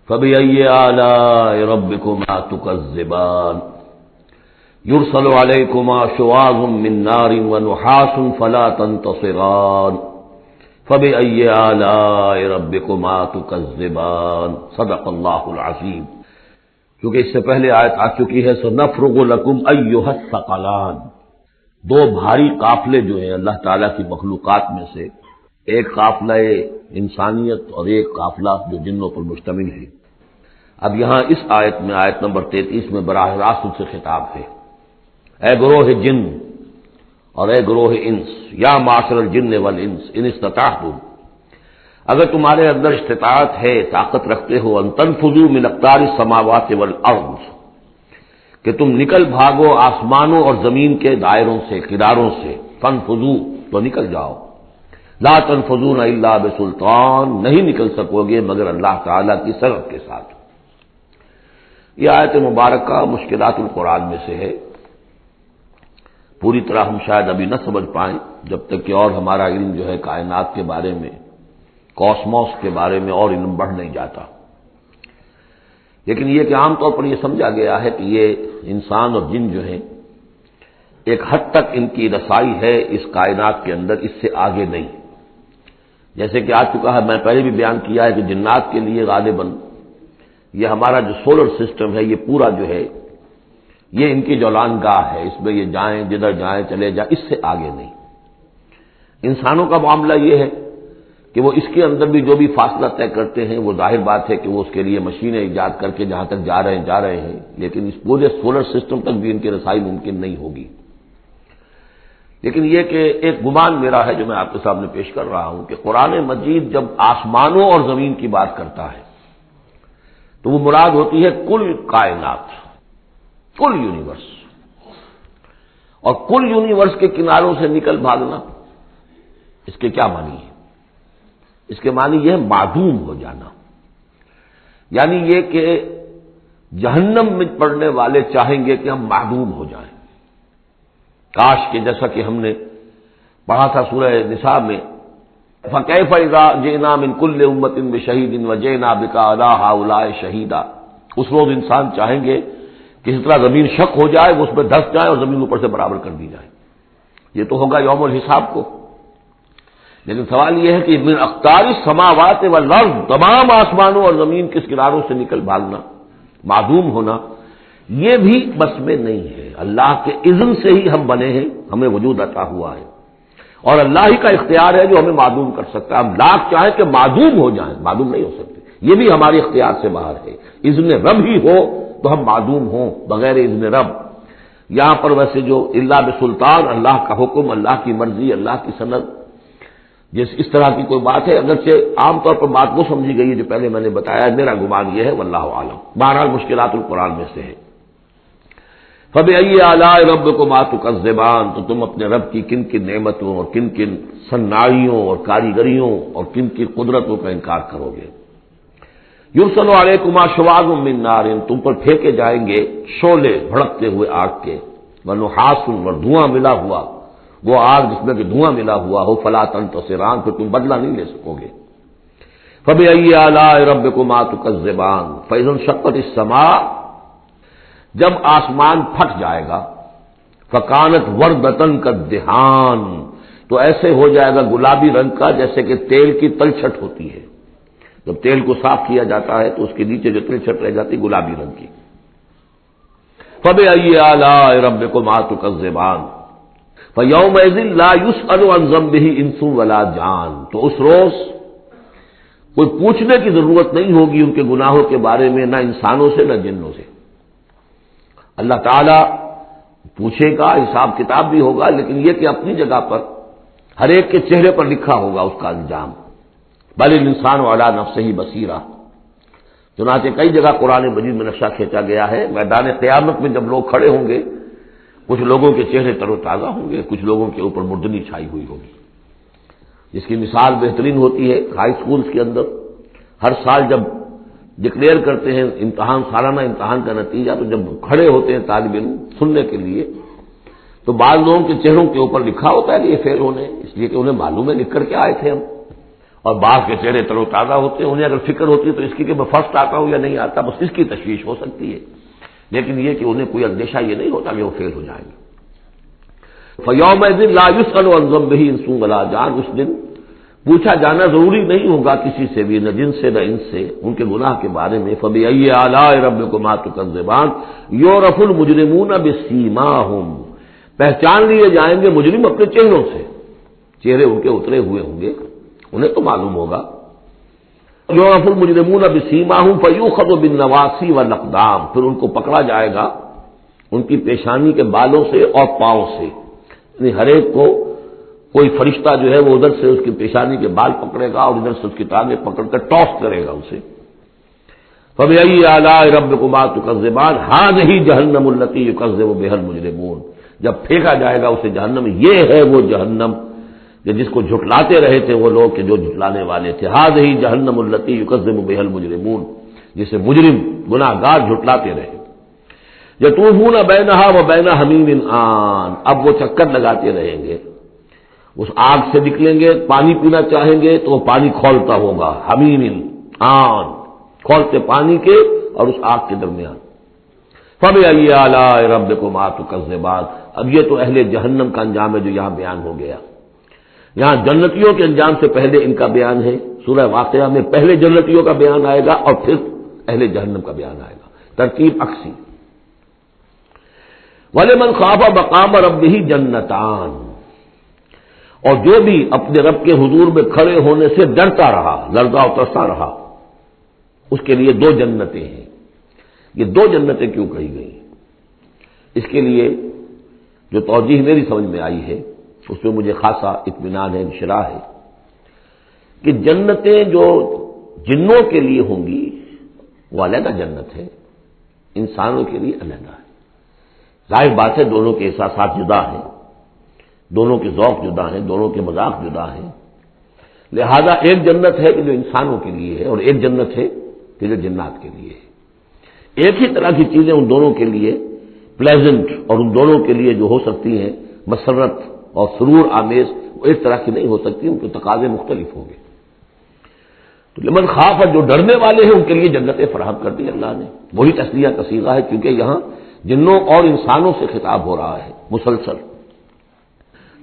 فبأي آلاء ربكما تكذبان يرسل عليكما شواظ من نار ونحاس فلا تنتصران فبأي آلاء ربكما تكذبان صدق اللہ العظیم۔ کیونکہ اس سے پہلے آیت آ چکی ہے سنفرغ لکم ایھا الثقلان، دو بھاری قافلے جو ہیں اللہ تعالیٰ کی مخلوقات میں سے، ایک قافلہ انسانیت اور ایک قافلہ جو جنوں پر مشتمل ہے، اب یہاں اس آیت میں، آیت نمبر 33 میں براہ راست ان سے خطاب ہے، اے گروہ جن اور اے گروہ انس، یا معاشر الجن والانس ان استطعتم، اگر تمہارے اندر استطاعت ہے، طاقت رکھتے ہو، ان تنفذوا من اقطار السماوات والارض، کہ تم نکل بھاگو آسمانوں اور زمین کے دائروں سے، کناروں سے، فانفذوا تو نکل جاؤ، لا تنفذون الا بسلطان، نہیں نکل سکو گے مگر اللہ تعالی کی سبب کے ساتھ۔ یہ آیت مبارکہ مشکلات القرآن میں سے ہے، پوری طرح ہم شاید ابھی نہ سمجھ پائیں جب تک کہ اور ہمارا علم جو ہے کائنات کے بارے میں، کاسموس کے بارے میں اور علم بڑھ نہیں جاتا، لیکن یہ کہ عام طور پر یہ سمجھا گیا ہے کہ یہ انسان اور جن جو ہیں ایک حد تک ان کی رسائی ہے اس کائنات کے اندر، اس سے آگے نہیں، جیسے کہ آ چکا ہے، میں پہلے بھی بیان کیا ہے کہ جنات کے لیے غالباً یہ ہمارا جو سولر سسٹم ہے یہ پورا جو ہے یہ ان کی جولان گاہ ہے، اس میں یہ جائیں جدھر جائیں چلے جائیں، اس سے آگے نہیں۔ انسانوں کا معاملہ یہ ہے کہ وہ اس کے اندر بھی جو بھی فاصلہ طے کرتے ہیں وہ ظاہر بات ہے کہ وہ اس کے لیے مشینیں ایجاد کر کے جہاں تک جا رہے ہیں، لیکن اس پورے سولر سسٹم تک بھی ان کی رسائی ممکن نہیں ہوگی۔ لیکن یہ کہ ایک گمان میرا ہے جو میں آپ کے سامنے پیش کر رہا ہوں کہ قرآن مجید جب آسمانوں اور زمین کی بات کرتا ہے تو وہ مراد ہوتی ہے کل کائنات، کل یونیورس، اور کل یونیورس کے کناروں سے نکل بھاگنا، اس کے کیا معنی ہے؟ اس کے معنی یہ ہے معدوم ہو جانا، یعنی یہ کہ جہنم میں پڑنے والے چاہیں گے کہ ہم معدوم ہو جائیں، کاش کہ جیسا کہ ہم نے پڑھا تھا سورہ نساء میں، فَكَيْفَ إِذَا جِئْنَا مِن كُلِّ أُمَّةٍ بِشَهِيدٍ وَجِئْنَا بِكَ عَلَىٰ هَٰؤُلَاءِ شَهِيدًا، اس روز انسان چاہیں گے کہ اس طرح زمین شق ہو جائے، وہ اس پہ دھس جائے اور زمین اوپر سے برابر کر دی جائے، یہ تو ہوگا یوم الحساب کو۔ لیکن سوال یہ ہے کہ من اقطار السماوات والارض، تمام آسمانوں اور زمین کے کناروں سے نکل بھاگنا، معدوم ہونا، یہ بھی بس میں نہیں ہے، اللہ کے اذن سے ہی ہم بنے ہیں، ہمیں وجود عطا ہوا ہے، اور اللہ ہی کا اختیار ہے جو ہمیں معدوم کر سکتا ہے۔ ہم لاکھ چاہیں کہ معدوم ہو جائیں، معدوم نہیں ہو سکتے، یہ بھی ہماری اختیار سے باہر ہے، اذن رب ہی ہو تو ہم معدوم ہوں بغیر اذن رب۔ یہاں پر ویسے جو الا بسلطان، اللہ کا حکم، اللہ کی مرضی، اللہ کی سند، جس اس طرح کی کوئی بات ہے، اگرچہ عام طور پر بات وہ سمجھی گئی ہے جو پہلے میں نے بتایا، میرا گمان یہ ہے واللہ عالم، بہرحال مشکلات القرآن میں سے ہے۔ فَبِأَيِّ آلَاءِ رَبِّكُمَا تُكَذِّبَانِ، تو تم اپنے رب کی کن کن نعمتوں اور کن کن صناعیوں اور کاریگریوں اور کن کی قدرتوں کا انکار کرو گے۔ یُرْسَلُ عَلَيْكُمَا شُوَاظٌ مِّن نَّارٍ، تم پر پھینکے جائیں گے شعلے بھڑکتے ہوئے آگ کے، وَنُحَاسٌ، اور دھواں ملا ہوا، وہ آگ جس میں کہ دھواں ملا ہوا ہو، فَلَا تَنتَصِرَانِ، پھر تم بدلہ نہیں لے سکو گے۔ فَبِأَيِّ آلَاءِ رَبِّكُمَا تُكَذِّبَانِ فَإِذَا انشَقَّتِ السَّمَاءُ، جب آسمان پھٹ جائے گا، فَكَانَتْ وَرْدَةً كَالدِّهَانِ، تو ایسے ہو جائے گا گلابی رنگ کا جیسے کہ تیل کی تلچھٹ ہوتی ہے، جب تیل کو صاف کیا جاتا ہے تو اس کے نیچے جو تلچھٹ رہ جاتی گلابی رنگ کی۔ فَبِأَيِّ آلَاءِ رَبِّكُمَا تُكَذِّبَانِ فَيَوْمَئِذٍ لَا يُسْأَلُ عَنْ ذَنبِهِ إِنسٌ وَلَا جَانٌ، تو اس روز کوئی پوچھنے کی ضرورت نہیں ہوگی ان کے گناہوں کے بارے میں، نہ انسانوں سے نہ جنوں سے۔ اللہ تعالیٰ پوچھے گا، حساب کتاب بھی ہوگا، لیکن یہ کہ اپنی جگہ پر ہر ایک کے چہرے پر لکھا ہوگا اس کا انجام۔ بل الانسان علی نفسہ بصیرہ، چنانچہ کئی جگہ قرآن مجید میں نقشہ کھینچا گیا ہے، میدان قیامت میں جب لوگ کھڑے ہوں گے، کچھ لوگوں کے چہرے تر و تازہ ہوں گے، کچھ لوگوں کے اوپر مردنی چھائی ہوئی ہوگی، جس کی مثال بہترین ہوتی ہے ہائی سکولز کے اندر ہر سال جب ڈکلیئر کرتے ہیں امتحان، سالانہ امتحان کا نتیجہ، تو جب کھڑے ہوتے ہیں طالب علم سننے کے لیے تو بعض لوگوں کے چہروں کے اوپر لکھا ہوتا ہے کہ یہ فیل ہونے، اس لیے کہ انہیں معلوم ہے لکھ کر کے آئے تھے ہم، اور بعض کے چہرے تر و تازہ ہوتے ہیں، انہیں اگر فکر ہوتی ہے تو اس کی کہ میں فرسٹ آتا ہوں یا نہیں آتا، بس اس کی تشویش ہو سکتی ہے، لیکن یہ کہ انہیں کوئی اندیشہ یہ نہیں ہوتا کہ وہ فیل ہو جائیں گے۔ فَيَوْمَئِذٍ لَا يُسْأَلُ عَنْ ذَنبِهِ إِنسٌ وَلَا جَانٌ، اس دن پوچھا جانا ضروری نہیں ہوگا کسی سے بھی، نہ جن سے نہ انس سے، ان کے گناہ کے بارے میں۔ فَبِأَيِّ آلَاءِ رَبِّكُمَا تُكَذِّبَانِ يُعْرَفُ الْمُجْرِمُونَ بِسِيمَاهُمْ، پہچان لیے جائیں گے مجرم اپنے چہروں سے، چہرے ان کے اترے ہوئے ہوں گے، انہیں تو معلوم ہوگا۔ یعرف المجرمون بسیماہم فیؤخذ بالنواصی والاقدام، پھر ان کو پکڑا جائے گا ان کی پیشانی کے بالوں سے اور پاؤں سے، یعنی ہر ایک کو کوئی فرشتہ جو ہے وہ ادھر سے اس کی پیشانی کے بال پکڑے گا اور ادھر سے اس کی ٹانگیں پکڑ کر ٹاس کرے گا اسے۔ فبأي آلاء ربكما تكذبان هذه جہنم التي يكذب بها المجرمون، جب پھینکا جائے گا اسے جہنم، یہ ہے وہ جہنم کہ جس کو جھٹلاتے رہے تھے وہ لوگ کہ جو جھٹلانے والے تھے، هذه جہنم التي يكذب بها المجرمون، جسے مجرم گناہگار جھٹلاتے رہے۔ یطوفون بینہا وبین حمیم آن، اب وہ چکر لگاتے رہیں گے، اس آگ سے نکلیں گے، پانی پینا چاہیں گے تو وہ پانی کھولتا ہوگا، حمیم آن، کھولتے پانی کے اور اس آگ کے درمیان۔ فبأي آلاء ربكما تكذبان، اب یہ تو اہل جہنم کا انجام ہے جو یہاں بیان ہو گیا۔ یہاں جنتیوں کے انجام سے پہلے ان کا بیان ہے، سورہ واقعہ میں پہلے جنتیوں کا بیان آئے گا اور پھر اہل جہنم کا بیان آئے گا، ترتیب عکسی۔ وَلِمَنْ خَافَ مَقَامَ رَبِّهِ جَنَّتَانِ، اور جو بھی اپنے رب کے حضور میں کھڑے ہونے سے ڈرتا رہا، لرزا و ترستا رہا، اس کے لیے دو جنتیں ہیں۔ یہ دو جنتیں کیوں کہی گئی؟ اس کے لیے جو توجیہ میری سمجھ میں آئی ہے اس میں مجھے خاصا اطمینان ہے، انشراح ہے کہ جنتیں جو جنوں کے لیے ہوں گی وہ علیحدہ جنت ہے، انسانوں کے لیے علیحدہ ہے۔ ظاہر بات ہے دونوں کے احساسات جدا ہیں، دونوں کے ذوق جدا ہیں، دونوں کے مذاق جدا ہیں، لہذا ایک جنت ہے کہ جو انسانوں کے لیے ہے اور ایک جنت ہے کہ جو جنات کے لیے ہے۔ ایک ہی طرح کی چیزیں ان دونوں کے لیے پلیزنٹ اور ان دونوں کے لیے جو ہو سکتی ہیں مسرت اور سرور آمیز، وہ ایک طرح کی نہیں ہو سکتی، ان کے تقاضے مختلف ہوں گے۔ تو لمن خاف، جو ڈرنے والے ہیں ان کے لیے جنتیں فراہم کر دی اللہ نے، وہی تسلیہ کا صیغہ ہے کیونکہ یہاں جنوں اور انسانوں سے خطاب ہو رہا ہے مسلسل۔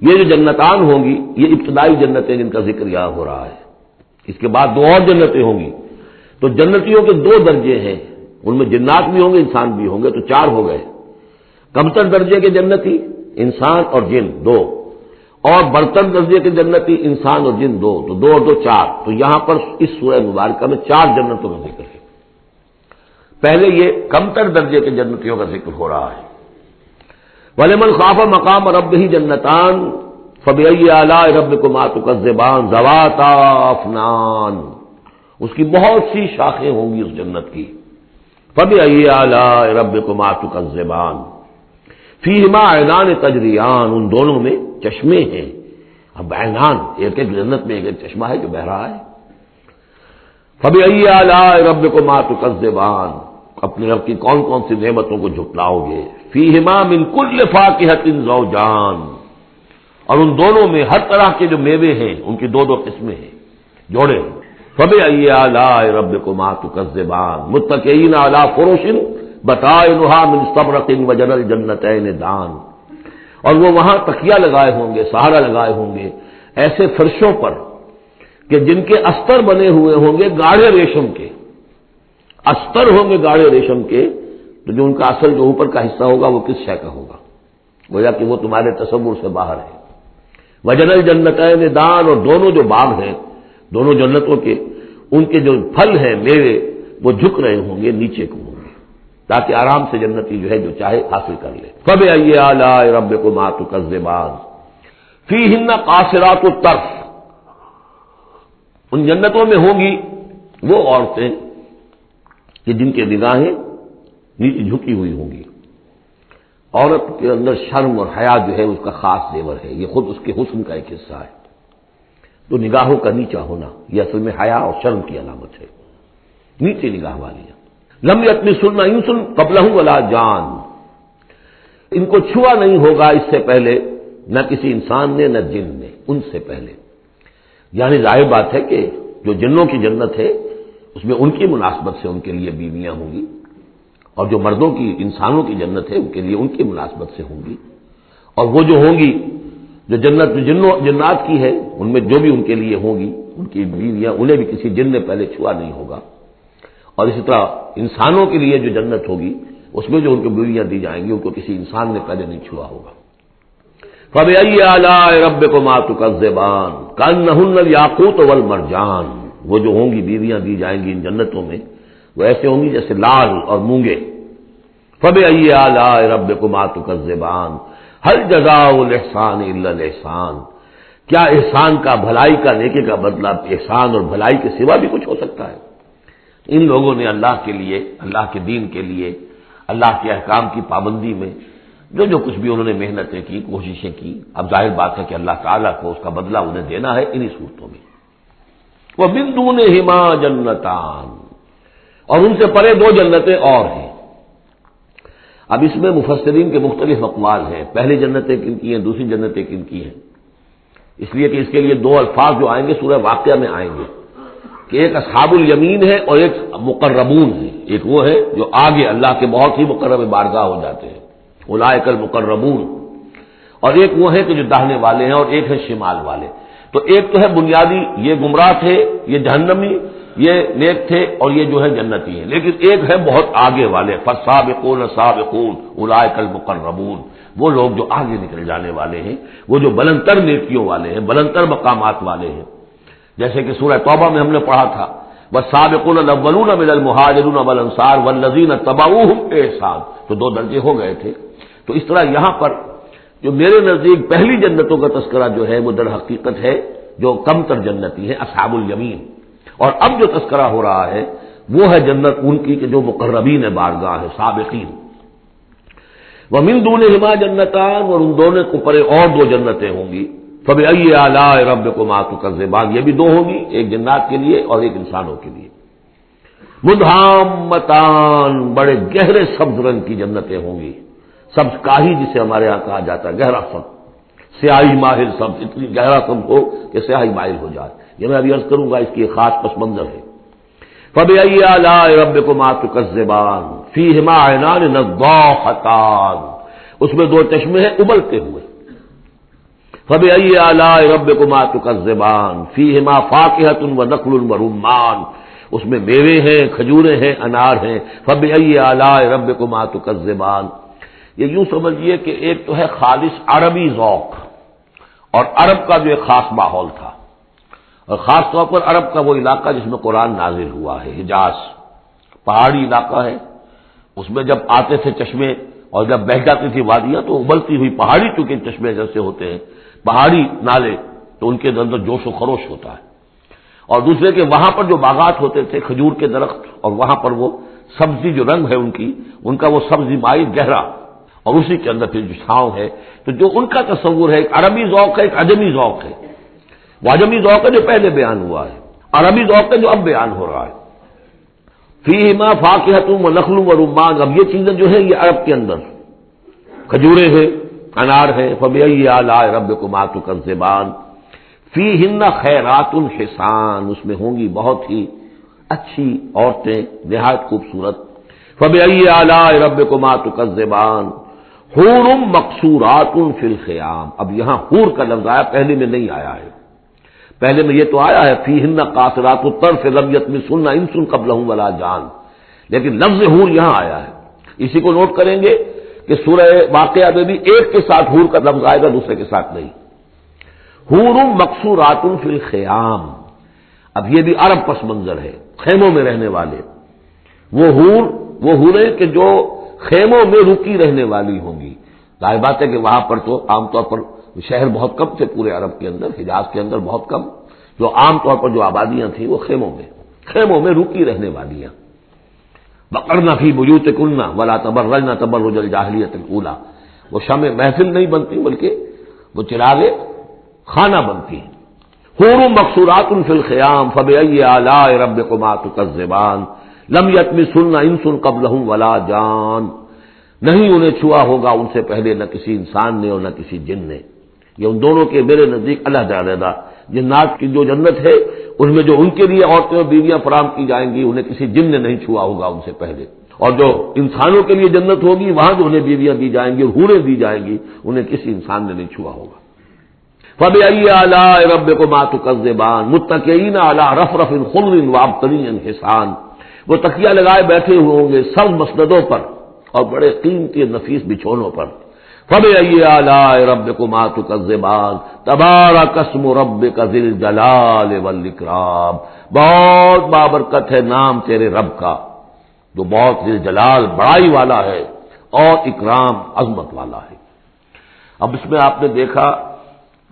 یہ جو جنتان ہوں گی یہ ابتدائی جنتیں جن کا ذکر یہاں ہو رہا ہے، اس کے بعد دو اور جنتیں ہوں گی، تو جنتیوں کے دو درجے ہیں، ان میں جنات بھی ہوں گے انسان بھی ہوں گے، تو چار ہو گئے۔ کمتر درجے کے جنتی انسان اور جن دو، اور برتر درجے کے جنتی انسان اور جن دو، تو دو اور دو چار۔ تو یہاں پر اس سورہ مبارکہ میں چار جنتوں کا ذکر ہے۔ پہلے یہ کمتر درجے کے جنتیوں کا ذکر ہو رہا ہے۔ وَلِمَنْ خَافَ مَقَامَ رَبِّهِ جَنَّتَانِ فَبِأَيِّ آلَاءِ رَبِّكُمَا تُكَذِّبَانِ ذَوَاتَا أَفْنَانٍ، اس کی بہت سی شاخیں ہوں گی اس جنت کی۔ فَبِأَيِّ آلَاءِ رَبِّكُمَا تُكَذِّبَانِ فِيهِمَا عَيْنَانِ تَجْرِيَانِ، ان دونوں میں چشمے ہیں۔ اب عینان، ایک ایک جنت میں ایک ایک چشمہ ہے جو بہہ رہا ہے۔ فَبِأَيِّ آلَاءِ رَبِّكُمَا تُكَذِّبَانِ، اپنے رب کی کون کون سی نعمتوں کو جھٹلاؤ گے۔ فِيهِمَا مِن كُلِّ فَاكِهَةٍ زَوْجَانِ، اور ان دونوں میں ہر طرح کے جو میوے ہیں ان کی دو دو قسمیں ہیں، جوڑے ہیں۔ فَبِأَيِّ آلَاءِ رَبِّكُمَا تُكَذِّبَانِ مُتَّكِئِينَ عَلَىٰ فُرُشٍ بَطَائِنُهَا مِن اسْتَبْرَقٍ وَجَنَى الْجَنَّتَيْنِ دَانٍ، اور وہ وہاں تکیہ لگائے ہوں گے، سہارا لگائے ہوں گے ایسے فرشوں پر کہ جن کے استر بنے ہوئے ہوں گے گاڑھے ریشم کے، استر ہوں گے گاڑھے ریشم کے، تو جو ان کا اصل جو اوپر کا حصہ ہوگا وہ کس شے کا ہوگا، گویا کہ وہ تمہارے تصور سے باہر ہے۔ وَجَنَى الْجَنَّتَيْنِ دَانٍ، اور دونوں جو باغ ہیں دونوں جنتوں کے، ان کے جو پھل ہیں میوے وہ جھک رہے ہوں گے نیچے کو ہوں گے، تاکہ آرام سے جنتی جو ہے جو چاہے حاصل کر لے۔ فَبِأَيِّ آلَاءِ رَبِّكُمَا تُكَذِّبَانِ فِيهِنَّ قَاصِرَاتُ الطَّرْفِ، ان جنتوں میں ہوں گی وہ عورتیں کہ جن کے نگاہیں نیچے جھکی ہوئی ہوں گی۔ عورت کے اندر شرم اور حیا جو ہے اس کا خاص زیور ہے، یہ خود اس کے حسن کا ایک حصہ ہے۔ تو نگاہوں کا نیچا ہونا یہ اصل میں حیا اور شرم کی علامت ہے، نیچے نگاہ والیاں۔ لم یطمثن انس قبلہم ولا جان، ان کو چھوا نہیں ہوگا اس سے پہلے نہ کسی انسان نے نہ جن نے، ان سے پہلے۔ یعنی ظاہر بات ہے کہ جو جنوں کی جنت ہے اس میں ان کی مناسبت سے ان کے لیے بیویاں ہوں گی، اور جو مردوں کی انسانوں کی جنت ہے ان کے لیے ان کی مناسبت سے ہوں گی، اور وہ جو ہوں گی جو جنت جنات کی ہے ان میں جو بھی ان کے لیے ہوں گی ان کی بیویاں انہیں بھی کسی جن نے پہلے چھوا نہیں ہوگا، اور اسی طرح انسانوں کے لیے جو جنت ہوگی اس میں جو ان کو بیویاں دی جائیں گی ان کو کسی انسان نے پہلے نہیں چھوا ہوگا۔ فَبِأَيِّ آلَاءِ رَبِّكُمَا تُكَذِّبَانِ كَأَنَّهُنَّ الْيَاقُوتُ وَالْمَرْجَانُ وہ جو ہوں گی بیویاں دی جائیں گی ان جنتوں میں، وہ ایسے ہوں گی جیسے لال اور مونگے. فَبِأَيِّ آلَاءِ رَبِّكُمَا تُكَذِّبَانِ هَلْ جَزَاءُ الْإِحْسَانِ إِلَّا الْإِحْسَانُ. کیا احسان کا، بھلائی کا، نیکی کا بدلہ احسان اور بھلائی کے سوا بھی کچھ ہو سکتا ہے؟ ان لوگوں نے اللہ کے لیے، اللہ کے دین کے لیے، اللہ کے احکام کی پابندی میں جو کچھ بھی انہوں نے محنتیں کی، کوششیں کی، اب ظاہر بات ہے کہ اللہ تعالیٰ کو اس کا بدلہ انہیں دینا ہے انہی صورتوں میں. وَمِن دُونِهِمَا جَنَّتَانِ، اور ان سے پرے دو جنتیں اور ہیں. اب اس میں مفسرین کے مختلف اقوال ہیں، پہلی جنتیں کن کی ہیں، دوسری جنتیں کن کی ہیں. اس لیے کہ اس کے لیے دو الفاظ جو آئیں گے سورہ واقعہ میں آئیں گے کہ ایک اصحاب الیمین ہے اور ایک مقربون ہے. ایک وہ ہے جو آگے اللہ کے بہت ہی مقرب بارگاہ ہو جاتے ہیں، اولئک المقربون، اور ایک وہ ہے کہ جو داہنے والے ہیں اور ایک ہے شمال والے. تو ایک تو ہے بنیادی، یہ گمراہ تھے، یہ جہنمی، یہ نیک تھے، اور یہ جو ہے جنتی ہیں. لیکن ایک ہے بہت آگے والے، فالسابقون السابقون اولئک المقربون، وہ لوگ جو آگے نکل جانے والے ہیں، وہ جو بلندتر نیکیوں والے ہیں، بلندتر مقامات والے ہیں. جیسے کہ سورہ توبہ میں ہم نے پڑھا تھا والسابقون الاولون من المہاجرین والانصار والذین اتبعوہم بإحسان، تو دو درجے ہو گئے تھے. تو اس طرح یہاں پر جو میرے نزدیک پہلی جنتوں کا تذکرہ جو ہے وہ در حقیقت ہے جو کم تر جنتی ہے، اصحاب الیمین. اور اب جو تذکرہ ہو رہا ہے وہ ہے جنت ان کی کہ جو مقربین بارگاہ ہے، سابقین. وَمِن دُونِهِمَا جَنَّتَانِ، اور ان دونوں کو پرے اور دو جنتیں ہوں گی. فَبِأَيِّ آلَاءِ رَبِّكُمَا تُكَذِّبَانِ، یہ بھی دو ہوں گی، ایک جنات کے لیے اور ایک انسانوں کے لیے. مُدْحَامَّتَانِ، بڑے گہرے سبز رنگ کی جنتیں ہوں گی. سبز کاہی جسے ہمارے یہاں کہا جاتا ہے، گہرا سبز، سیاہی ماہر سبز، اتنی گہرا سبز ہو کہ سیاہی ماہر ہو جائے. یہ میں ابھی عرض کروں گا، اس کی ایک خاص پس منظر ہے. فَبِأَيِّ آلَاءِ رَبِّكُمَا تُكَذِّبَانِ فِيهِمَا عَيْنَانِ نَضَّاخَتَانِ، اس میں دو چشمے ہیں ابلتے ہوئے. فَبِأَيِّ آلَاءِ رَبِّكُمَا تُكَذِّبَانِ فِيهِمَا فَاكِهَةٌ وَنَخْلٌ وَرُمَّانٌ، اس میں میوے ہیں، کھجوریں ہیں، انار ہیں. فَبِأَيِّ آلَاءِ رَبِّكُمَا تُكَذِّبَانِ، یہ یوں سمجھیے کہ ایک تو ہے خالص عربی ذوق اور عرب کا جو ایک خاص ماحول تھا، اور خاص طور پر عرب کا وہ علاقہ جس میں قرآن نازل ہوا ہے، حجاز، پہاڑی علاقہ ہے. اس میں جب آتے تھے چشمے اور جب بہہ جاتی تھی وادیاں تو ابلتی ہوئی پہاڑی، چونکہ چشمے جیسے ہوتے ہیں پہاڑی نالے، تو ان کے اندر جوش و خروش ہوتا ہے. اور دوسرے کہ وہاں پر جو باغات ہوتے تھے کھجور کے درخت، اور وہاں پر وہ سبزی جو رنگ ہے ان کا وہ سبزی مائل گہرا، اور اسی کے اندر پھر جو چھاؤں ہے. تو جو ان کا تصور ہے، ایک عربی ذوق ہے، ایک عجمی ذوق ہے. وہ عجمی ذوق ہے جو پہلے بیان ہوا ہے، عربی ذوق ہے جو اب بیان ہو رہا ہے. فیہما فاکہۃ ونخل ورمان، اب یہ چیزیں جو ہیں یہ عرب کے اندر کھجوریں ہیں، انار ہیں. فبأي آلاء ربكما تكذبان فیہن خیرات حسان، اس میں ہوں گی بہت ہی اچھی عورتیں، نہایت خوبصورت. فبأي آلاء ربكما تكذبان حور مقصورات فی الخیام. اب یہاں حور کا لفظ آیا، پہلے میں نہیں آیا ہے. پہلے میں یہ تو آیا ہے فیہن قاصرات الطرف لم یطمثن انس قبلہم ولا جان، لیکن لفظ حور یہاں آیا ہے. اسی کو نوٹ کریں گے کہ سورہ واقعہ میں بھی ایک کے ساتھ حور کا لفظ آئے گا، دوسرے کے ساتھ نہیں. حور مقصورات فی الخیام، اب یہ بھی عرب پس منظر ہے، خیموں میں رہنے والے. وہ حوریں کہ جو خیموں میں رکی رہنے والی ہوں گی. ظاہر بات ہے کہ وہاں پر تو عام طور پر شہر بہت کم تھے پورے عرب کے اندر، حجاز کے اندر بہت کم. جو عام طور پر جو آبادیاں تھیں وہ خیموں میں رکی رہنے والیاں. وقرن فی بیوتکن ولا تبرجن تبرج الجاہلیۃ الاولی، وہ شمع محفل نہیں بنتی بلکہ وہ چراغ خانہ بنتی ہیں. حور مقصورات فی الخیام فبأي آلاء ربكما تكذبان لم یطمثن انس قبلہم ولا جان، نہیں انہیں چھوا ہوگا ان سے پہلے نہ کسی انسان نے اور نہ کسی جن نے. یہ ان دونوں کے میرے نزدیک علیحدہ جنات کی جو جنت ہے ان میں جو ان کے لیے عورتیں اور بیویاں فراہم کی جائیں گی انہیں کسی جن نے نہیں چھوا ہوگا ان سے پہلے. اور جو انسانوں کے لیے جنت ہوگی وہاں جو انہیں بیویاں دی جائیں گی اور حوریں دی جائیں گی انہیں کسی انسان نے نہیں چھوا ہوگا. فبأي آلاء ربكما تكذبان متكئين على رفرف خضر وعبقری حسان، وہ تکیہ لگائے بیٹھے ہوئے ہوں گے سب مسندوں پر اور بڑے قیمتی نفیس بچھونوں پر. فَبِأَيِّ آلَاءِ رَبِّكُمَا تُكَذِّبَانِ تَبَارَكَ اسْمُ رَبِّكَ ذِي الْجَلَالِ وَالْإِكْرَامِ، بہت بابرکت ہے نام تیرے رب کا جو بہت ذی الجلال بڑائی والا ہے اور اکرام عظمت والا ہے۔ اب اس میں آپ نے دیکھا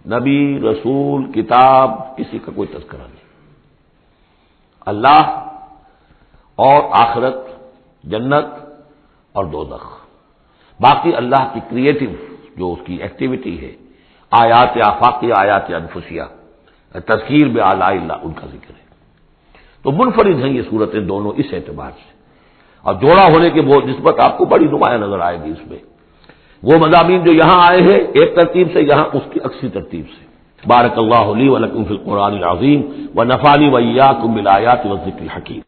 نبی، رسول، کتاب، کسی کا کوئی تذکرہ نہیں، اللہ اور آخرت، جنت اور دوزخ، باقی اللہ کی کریٹو جو اس کی ایکٹیویٹی ہے، آیات آفاقیہ، آیات انفسیہ، تذکیر بآلاء اللہ، ان کا ذکر ہے۔ تو منفرد ہیں یہ صورتیں دونوں اس اعتبار سے، اور جوڑا ہونے کے وہ نسبت آپ کو بڑی نمایاں نظر آئے گی اس میں۔ وہ مضامین جو یہاں آئے ہیں ایک ترتیب سے، یہاں اس کی عکسی ترتیب سے۔ بارک اللہ لی ولکم فی القرآن العظیم ونفعنی وإیاکم بالآیات والذکر الحکیم۔